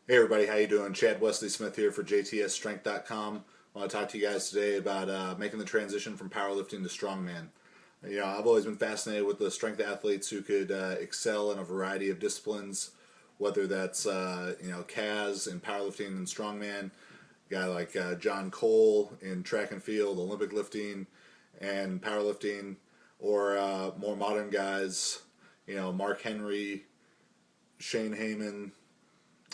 Hey everybody, how you doing? Chad Wesley Smith here for JTSStrength.com. I want to talk to you guys today about making the transition from powerlifting to strongman. I've always been fascinated with the strength athletes who could excel in a variety of disciplines, whether that's Kaz in powerlifting and strongman, a guy like John Cole in track and field, Olympic lifting, and powerlifting, or more modern guys, Mark Henry, Shane Heyman,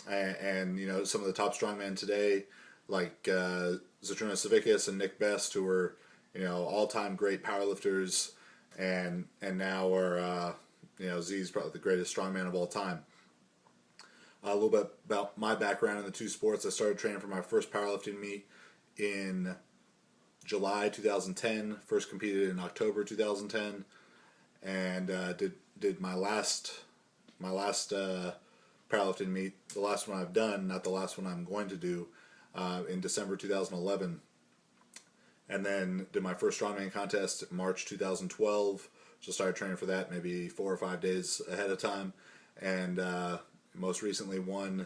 and some of the top strongmen today, like Zydrunas Savickas and Nick Best, who were all-time great powerlifters, and now are Z's probably the greatest strongman of all time. A little bit about my background in the two sports. I started training for my first powerlifting meet in July 2010. First competed in October 2010, and did my last powerlifting meet, the last one I've done, not the last one I'm going to do, in December 2011. And then did my first strongman contest in March 2012. So started training for that maybe 4 or 5 days ahead of time. And most recently won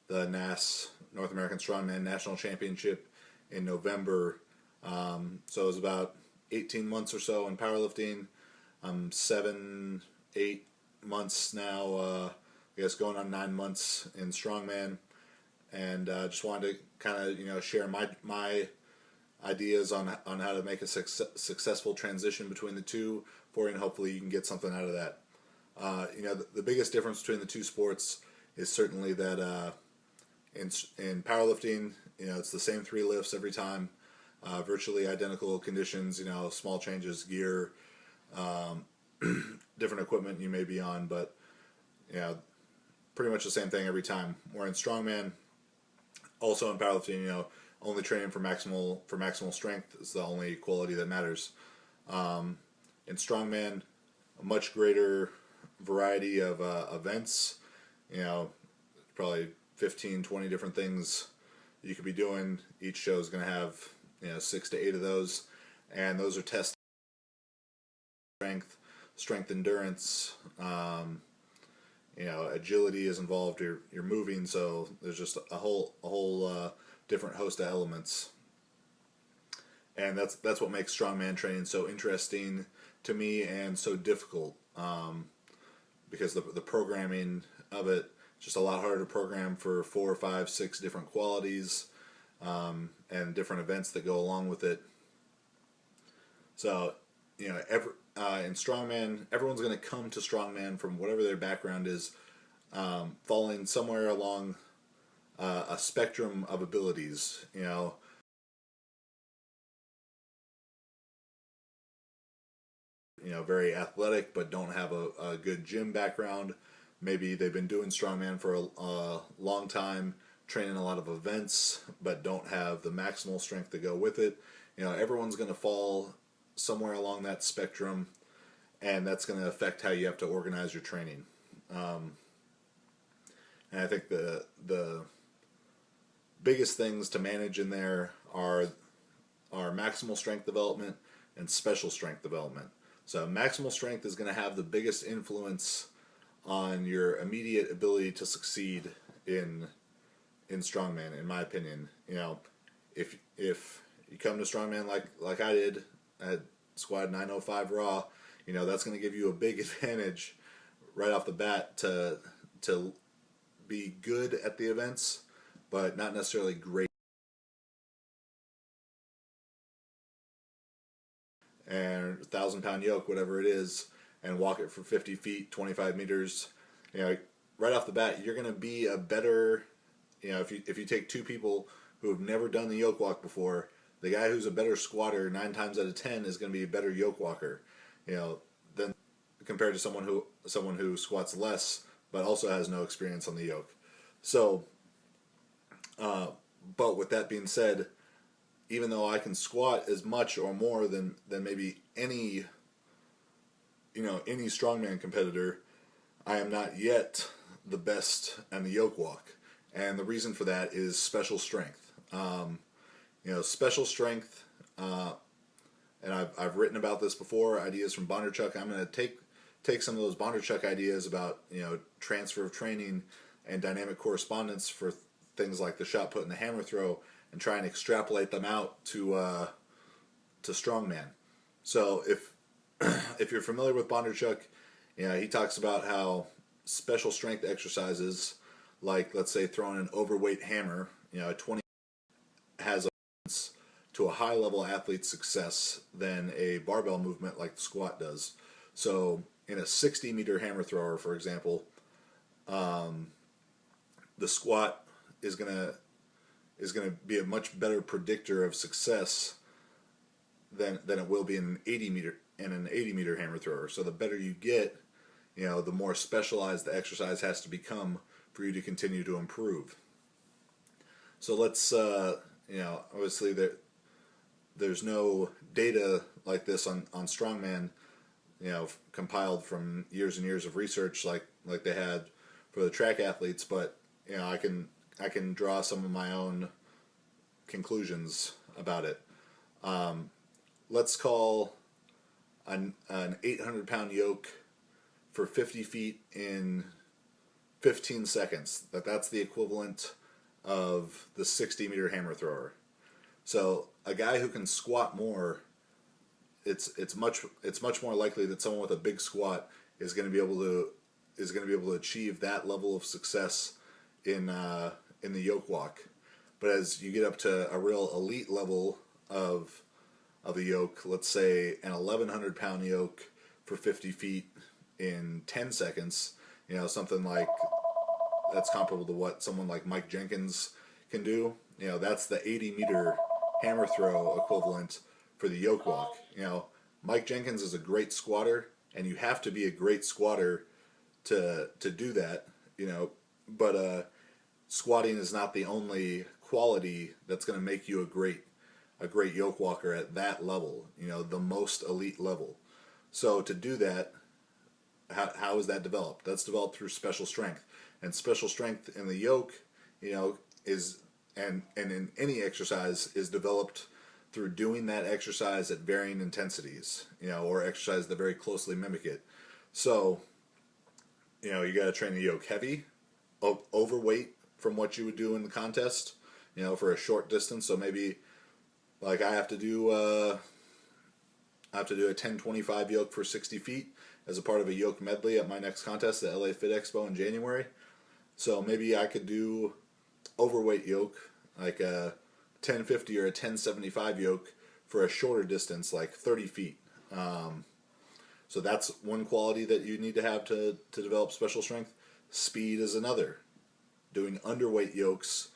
the North American Strongman National Championship in November. So it was about 18 months or so in powerlifting. 7, 8 months now, I guess going on 9 months in strongman, and just wanted to kind of share my ideas on how to make a successful transition between the two for you, and hopefully you can get something out of that. The biggest difference between the two sports is certainly that in powerlifting, it's the same 3 lifts every time, virtually identical conditions, small changes, gear, different equipment you may be on, but pretty much the same thing every time. Where in strongman, also in powerlifting, only training for maximal strength is the only quality that matters. In strongman, a much greater variety of events. Probably 15, 20 different things you could be doing. Each show is going to have 6 to 8 of those, and those are testing strength endurance. Agility is involved. You're moving, so there's just a whole different host of elements, and that's what makes strongman training so interesting to me and so difficult, because the programming of it is just a lot harder to program for 4, 5, 6 different qualities, and different events that go along with it. So in strongman, everyone's going to come to strongman from whatever their background is, falling somewhere along a spectrum of abilities. Very athletic but don't have a good gym background. Maybe they've been doing strongman for a long time, training a lot of events, but don't have the maximal strength to go with it. Everyone's going to fall somewhere along that spectrum, and that's going to affect how you have to organize your training. And I think the biggest things to manage in there are maximal strength development and special strength development. So maximal strength is going to have the biggest influence on your immediate ability to succeed in strongman, in my opinion. If you come to strongman like I did, I had squatted 905 raw, that's going to give you a big advantage right off the bat to be good at the events, but not necessarily great. And 1,000-pound yoke, whatever it is, and walk it for 50 feet, 25 meters. Right off the bat, you're going to be a better. If you take 2 people who have never done the yoke walk before, the guy who's a better squatter 9 times out of 10 is going to be a better yoke walker, than compared to someone who squats less but also has no experience on the yoke. So, but with that being said, even though I can squat as much or more than maybe any strongman competitor, I am not yet the best on the yoke walk, and the reason for that is special strength. Special strength, and I've written about this before. Ideas from Bondarchuk. I'm going to take some of those Bondarchuk ideas about transfer of training and dynamic correspondence for things like the shot put and the hammer throw and try and extrapolate them out to strongman. So if you're familiar with Bondarchuk, he talks about how special strength exercises, like let's say throwing an overweight hammer, a 20 has a to a high level athlete's success than a barbell movement like the squat does. So in a 60-meter hammer thrower, for example, the squat is gonna be a much better predictor of success than it will be in an 80-meter hammer thrower. So the better you get, the more specialized the exercise has to become for you to continue to improve. So let's obviously there's no data like this on strongman, compiled from years and years of research like they had for the track athletes, but I can draw some of my own conclusions about it. Let's call an 800-pound yoke for 50 feet in 15 seconds. That's the equivalent of the 60-meter hammer thrower. So a guy who can squat more, it's much more likely that someone with a big squat is going to be able to achieve that level of success in the yoke walk. But as you get up to a real elite level of the yoke, let's say an 1,100-pound yoke for 50 feet in 10 seconds, something like that's comparable to what someone like Mike Jenkins can do. That's the 80-meter hammer throw equivalent for the yoke walk. Mike Jenkins is a great squatter, and you have to be a great squatter to do that. But squatting is not the only quality that's going to make you a great yoke walker at that level. The most elite level. So to do that, how is that developed? That's developed through special strength, and special strength in the yoke, is and in any exercise is developed through doing that exercise at varying intensities, or exercise that very closely mimic it. So, you got to train the yoke heavy, overweight from what you would do in the contest, for a short distance. So maybe, like I have to do a 10-25 yoke for 60 feet as a part of a yoke medley at my next contest, the LA Fit Expo in January. So maybe I could do overweight yoke, like a 1050 or a 1075 yoke for a shorter distance, like 30 feet. So that's one quality that you need to have to develop special strength. Speed is another. Doing underweight yokes,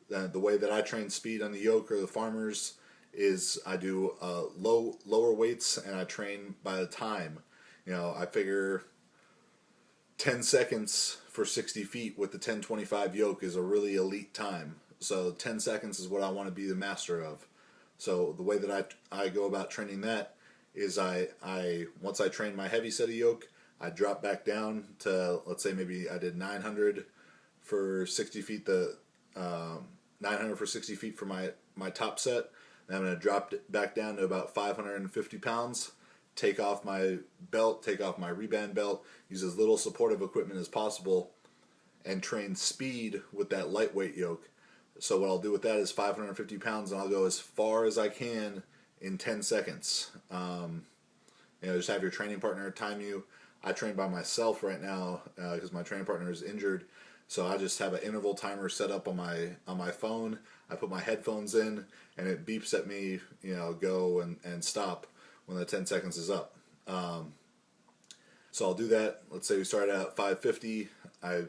the way that I train speed on the yoke or the farmers is I do lower weights, and I train by the time. I figure 10 seconds for 60 feet with the 1025 yoke is a really elite time. So 10 seconds is what I want to be the master of. So the way that I go about training that is I once I train my heavy set of yoke, I drop back down to, let's say maybe I did 900 for 60 feet, 900 for 60 feet for my top set. And I'm going to drop it back down to about 550 pounds, take off my belt, take off my reband belt, use as little supportive equipment as possible, and train speed with that lightweight yoke. So what I'll do with that is 550 pounds, and I'll go as far as I can in 10 seconds. Just have your training partner time you. I train by myself right now because my training partner is injured. So I just have an interval timer set up on my phone. I put my headphones in, and it beeps at me, go and stop when the 10 seconds is up. So I'll do that. Let's say we start at 550. I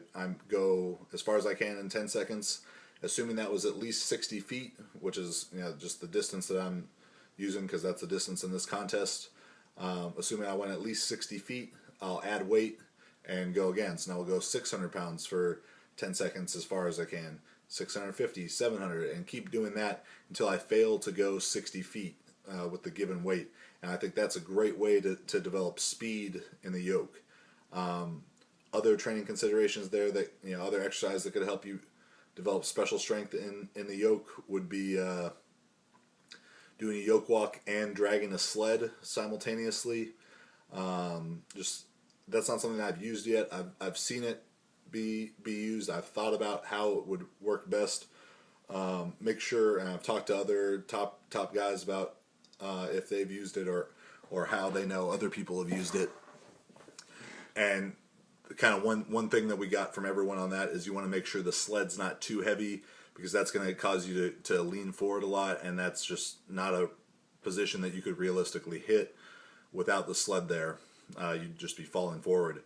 go as far as I can in 10 seconds, assuming that was at least 60 feet, which is just the distance that I'm using because that's the distance in this contest. Assuming I went at least 60 feet, I'll add weight and go again. So now we'll go 600 pounds for 10 seconds as far as I can, 650, 700, and keep doing that until I fail to go 60 feet with the given weight. And I think that's a great way to develop speed in the yoke. Other training considerations there that, other exercise that could help you develop special strength in the yoke would be doing a yoke walk and dragging a sled simultaneously. That's not something I've used yet. I've seen it be used. I've thought about how it would work best. Make sure, and I've talked to other top guys about if they've used it or how they know other people have used it. And kind of one thing that we got from everyone on that is you want to make sure the sled's not too heavy, because that's going to cause you to lean forward a lot, and that's just not a position that you could realistically hit without the sled there. You'd just be falling forward.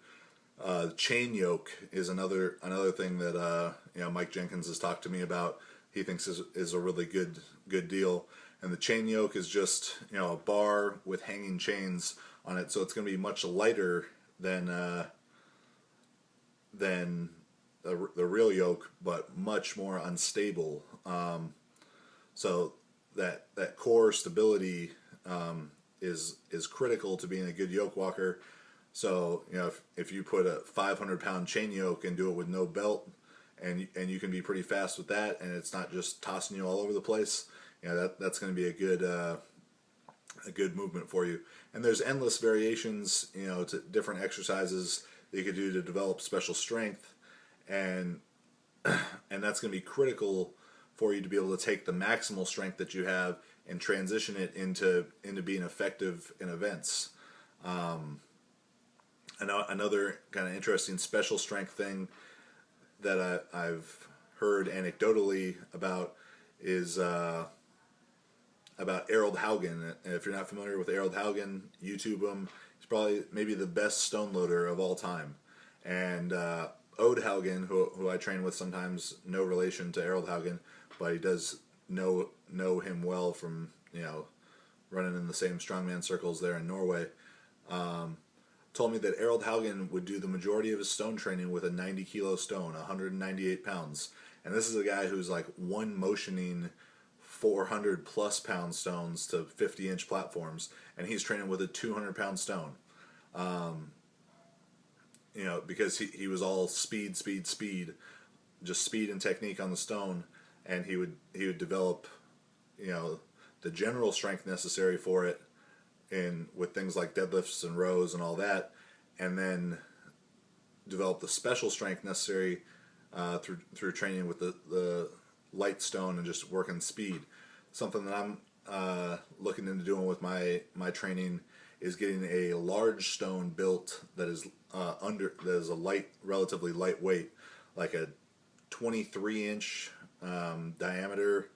Chain yoke is another thing that Mike Jenkins has talked to me about. He thinks is a really good deal. And the chain yoke is just a bar with hanging chains on it, so it's going to be much lighter than the real yoke, but much more unstable. So that core stability is critical to being a good yoke walker. So if you put a 500-pound chain yoke and do it with no belt, and you can be pretty fast with that, and it's not just tossing you all over the place, that's going to be a good movement for you. And there's endless variations, to different exercises that you could do to develop special strength, and that's going to be critical for you to be able to take the maximal strength that you have and transition it into being effective in events. Another kind of interesting special strength thing that I've heard anecdotally about is about Errol Haugen. And if you're not familiar with Errol Haugen, YouTube him. He's probably maybe the best stone loader of all time. And Ode Haugen, who I train with sometimes, no relation to Errol Haugen, but he does know him well from running in the same strongman circles there in Norway. Told me that Errol Haugen would do the majority of his stone training with a 90-kilo stone, 198 pounds. And this is a guy who's like one motioning 400-plus pound stones to 50-inch platforms, and he's training with a 200-pound stone. Because he was all speed, just speed and technique on the stone, and he would develop, the general strength necessary for it, with things like deadlifts and rows and all that, and then develop the special strength necessary through training with the light stone and just working speed. Something that I'm looking into doing with my training is getting a large stone built that is relatively lightweight, like a 23-inch diameter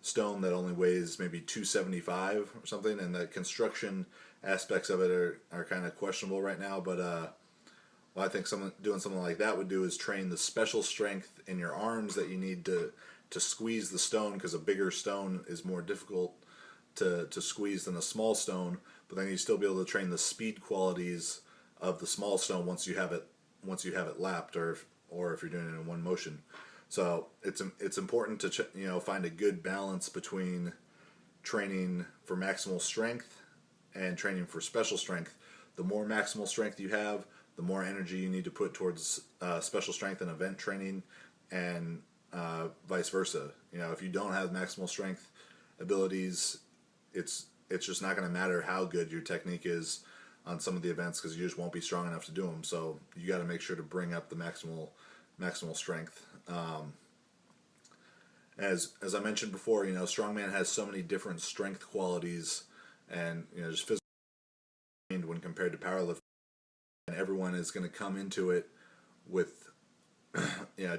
stone that only weighs maybe 275 or something, and the construction aspects of it are kind of questionable right now, but what I think doing something like that would do is train the special strength in your arms that you need to squeeze the stone, because a bigger stone is more difficult to squeeze than a small stone, but then you still be able to train the speed qualities of the small stone once you have it lapped, or if you're doing it in one motion. So it's important to find a good balance between training for maximal strength and training for special strength. The more maximal strength you have, the more energy you need to put towards special strength and event training, and vice versa. If you don't have maximal strength abilities, it's just not going to matter how good your technique is on some of the events, because you just won't be strong enough to do them. So you got to make sure to bring up the maximal strength. As I mentioned before, strongman has so many different strength qualities, and just physically when compared to powerlifting, and everyone is going to come into it with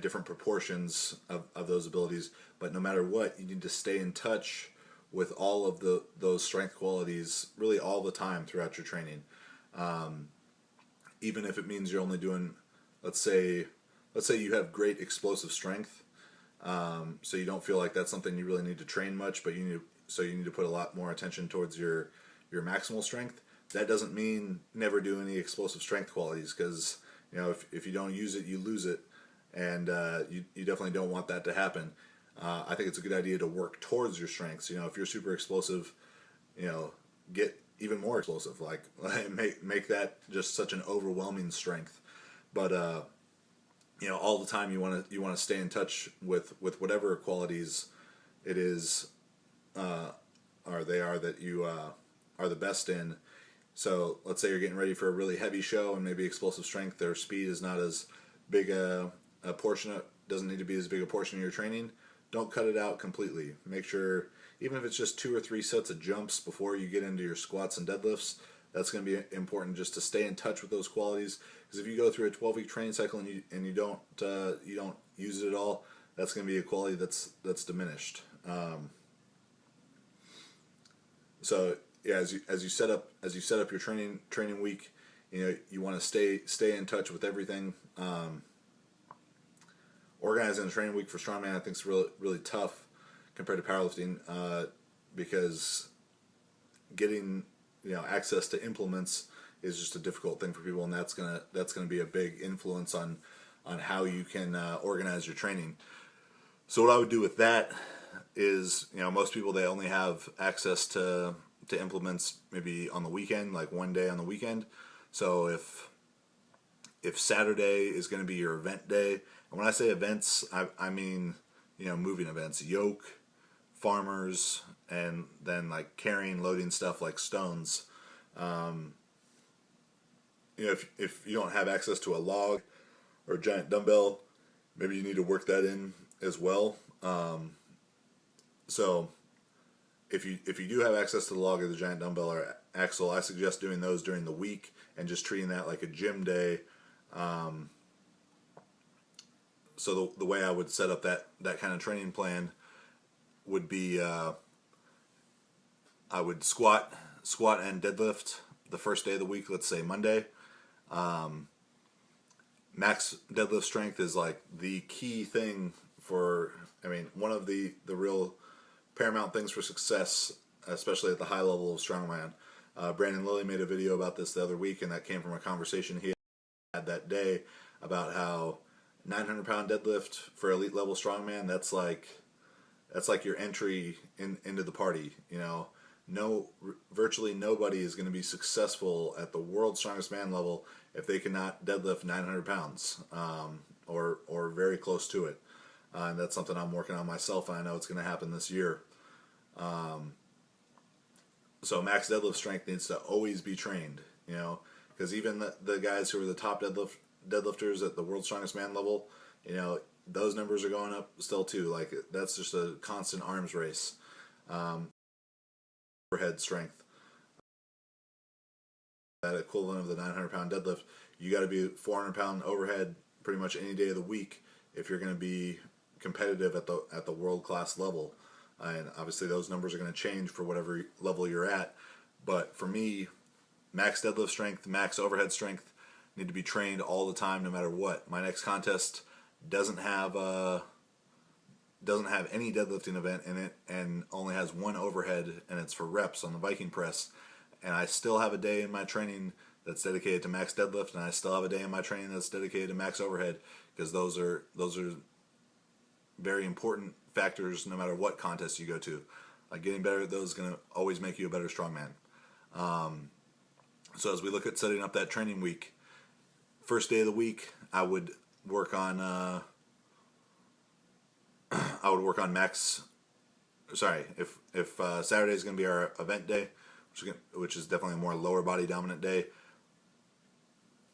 different proportions of those abilities. But no matter what, you need to stay in touch with all of those strength qualities really all the time throughout your training. Even if it means you're only doing, let's say you have great explosive strength, so you don't feel like that's something you really need to train much, but you need to put a lot more attention towards your maximal strength. That doesn't mean never do any explosive strength qualities, because if you don't use it, you lose it, and you definitely don't want that to happen. I think it's a good idea to work towards your strengths. If you're super explosive, get even more explosive. Like make that just such an overwhelming strength. But all the time you want to stay in touch with whatever qualities it is, that you are the best in. So let's say you're getting ready for a really heavy show, and maybe explosive strength or speed is not as big a portion of, doesn't need to be as big a portion of your training, don't cut it out completely. Make sure, even if it's just 2 or 3 sets of jumps before you get into your squats and deadlifts, that's going to be important just to stay in touch with those qualities. Because if you go through a 12-week training cycle and you don't use it at all, that's going to be a quality that's diminished. So yeah, as you set up your training week, you want to stay in touch with everything. Organizing a training week for strongman, I think, is really tough compared to powerlifting, because getting access to implements is just a difficult thing for people, and that's gonna be a big influence on how you can organize your training. So what I would do with that is, most people, they only have access to implements maybe on the weekend, like one day on the weekend. So if Saturday is going to be your event day, and when I say events, I mean moving events, yoke, farmers, and then like carrying, loading stuff like stones. If you don't have access to a log or a giant dumbbell, maybe you need to work that in as well. So if you do have access to the log or the giant dumbbell or axle, I suggest doing those during the week and just treating that like a gym day. So the way I would set up that kind of training plan would be, I would squat and deadlift the first day of the week, let's say Monday. Max deadlift strength is like the key thing for, one of the real paramount things for success, especially at the high level of strongman. Brandon Lilly made a video about this the other week, and that came from a conversation he had that day about how 900-pound deadlift for elite level strongman, that's like your entry into the party. Virtually nobody is going to be successful at the world's strongest man level if they cannot deadlift 900 pounds, or very close to it. And that's something I'm working on myself, and I know it's going to happen this year. So max deadlift strength needs to always be trained, because even the guys who are the top deadlifters at the world's strongest man level, those numbers are going up still too. Like, that's just a constant arms race. Overhead strength, that equivalent of the 900-pound deadlift, you got to be 400-pound overhead pretty much any day of the week if you're going to be competitive at the world-class level. And obviously those numbers are going to change for whatever level you're at. But for me, max deadlift strength, max overhead strength need to be trained all the time, no matter what. My next contest doesn't have any deadlifting event in it, and only has one overhead, and it's for reps on the Viking press. And I still have a day in my training that's dedicated to max deadlift, and I still have a day in my training that's dedicated to max overhead, because those are very important factors no matter what contest you go to. Like, getting better at those is going to always make you a better strongman. So as we look at setting up that training week, first day of the week, I would work on max. Sorry, if Saturday is going to be our event day, which is definitely a more lower body dominant day,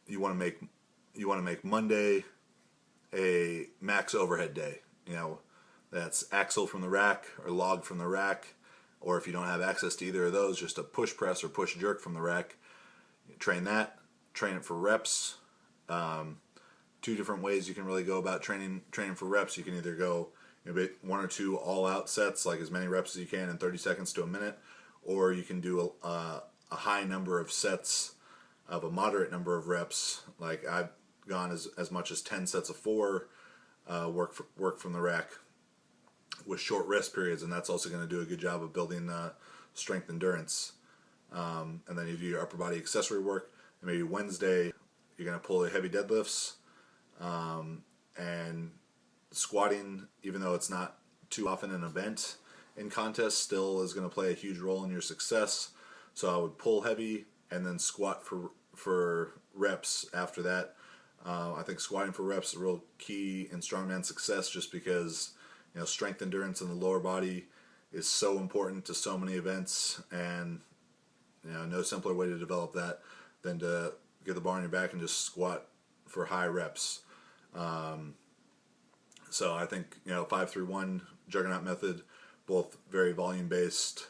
you want to make Monday a max overhead day. That's axle from the rack or log from the rack, or if you don't have access to either of those, just a push press or push jerk from the rack. Train that. Train it for reps. 2 different ways you can really go about training for reps. You can either go 1 or 2 all-out sets, like as many reps as you can in 30 seconds to a minute, or you can do a high number of sets of a moderate number of reps. Like, I've gone as much as 10 sets of 4 work from the rack with short rest periods, and that's also going to do a good job of building strength endurance. And then you do your upper body accessory work, and maybe Wednesday you're going to pull the heavy deadlifts, and squatting, even though it's not too often an event in contests, still is going to play a huge role in your success. So I would pull heavy and then squat for reps after that. I think squatting for reps is a real key in strongman success, just because strength endurance in the lower body is so important to so many events, and no simpler way to develop that than to get the bar on your back and just squat for high reps. So I think 5-3-1 Juggernaut method, both very volume based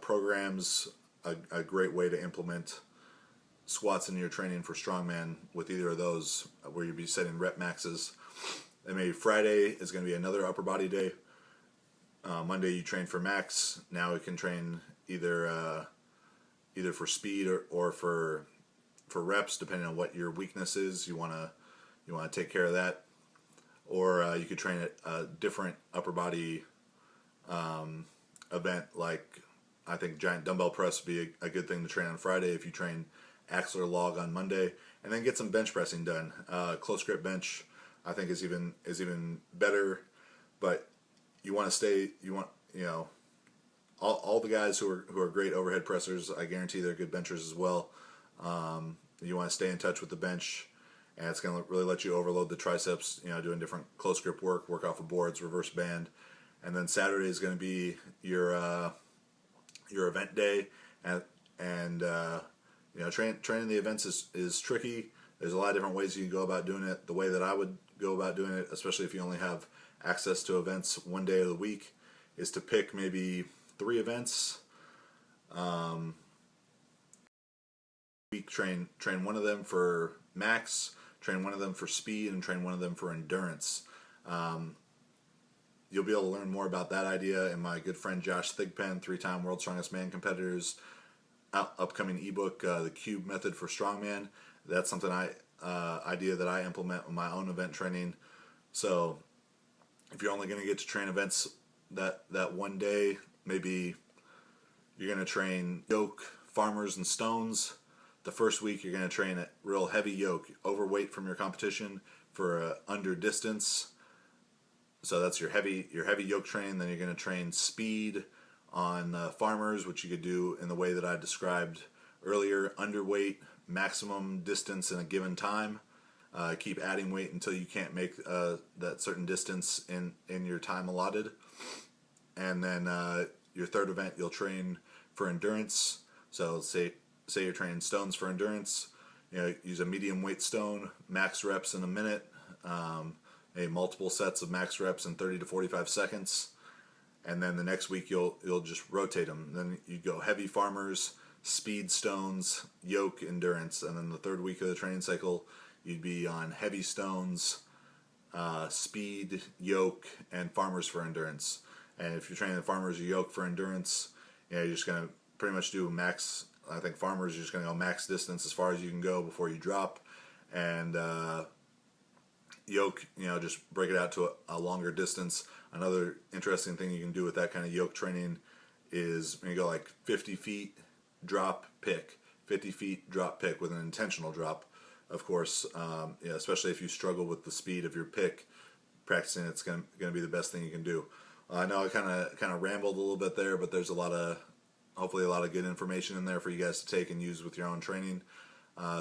programs, a great way to implement squats in your training for strongman with either of those, where you'll be setting rep maxes. And maybe Friday is going to be another upper body day. Monday you train for max. Now we can train either for speed or for reps, depending on what your weakness is. You want to take care of that, or you could train at a different upper body event. Like I think giant dumbbell press would be a good thing to train on Friday if you train axle or log on Monday, and then get some bench pressing done. Close grip bench I think is even better, but you want to stay. All the guys who are great overhead pressers, I guarantee they're good benchers as well. You want to stay in touch with the bench, and it's going to really let you overload the triceps. Doing different close grip work off of boards, reverse band, and then Saturday is going to be your event day, and training the events is tricky. There's a lot of different ways you can go about doing it. The way that I would go about doing it, especially if you only have access to events one day of the week, is to pick maybe 3 events. Week train one of them for max, train one of them for speed, and train one of them for endurance. You'll be able to learn more about that idea in my good friend Josh Thigpen, 3-time World's Strongest Man competitors, upcoming ebook, The Cube Method for Strongman. That's something idea that I implement in my own event training. So if you're only going to get to train events that one day, maybe you're going to train yoke, farmers, and stones. The first week you're going to train at real heavy yoke, overweight from your competition for under distance. So that's your heavy yoke training. Then you're going to train speed on farmers, which you could do in the way that I described earlier, underweight, maximum distance in a given time. Keep adding weight until you can't make that certain distance in your time allotted. And then your third event you'll train for endurance. So say you're training stones for endurance. Use a medium weight stone, max reps in a minute, maybe multiple sets of max reps in 30 to 45 seconds. And then the next week you'll just rotate them. Then you go heavy farmers, speed stones, yoke, endurance. And then the third week of the training cycle you'd be on heavy stones, speed, yoke, and farmers for endurance. And if you're training the farmers or yoke for endurance, you're just going to pretty much do max. I think farmers, you're just going to go max distance as far as you can go before you drop. And yoke, just break it out to a longer distance. Another interesting thing you can do with that kind of yoke training is when you go like 50 feet, drop, pick. 50 feet, drop, pick, with an intentional drop. Of course, especially if you struggle with the speed of your pick, practicing it's going to be the best thing you can do. I know I kind of rambled a little bit there, but there's hopefully a lot of good information in there for you guys to take and use with your own training.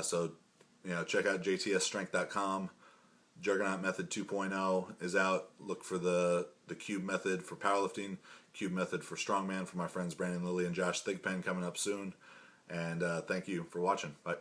So check out jtsstrength.com. Juggernaut Method 2.0 is out. Look for the Cube Method for powerlifting, Cube Method for strongman, for my friends Brandon Lilly and Josh Thigpen, coming up soon. And thank you for watching. Bye.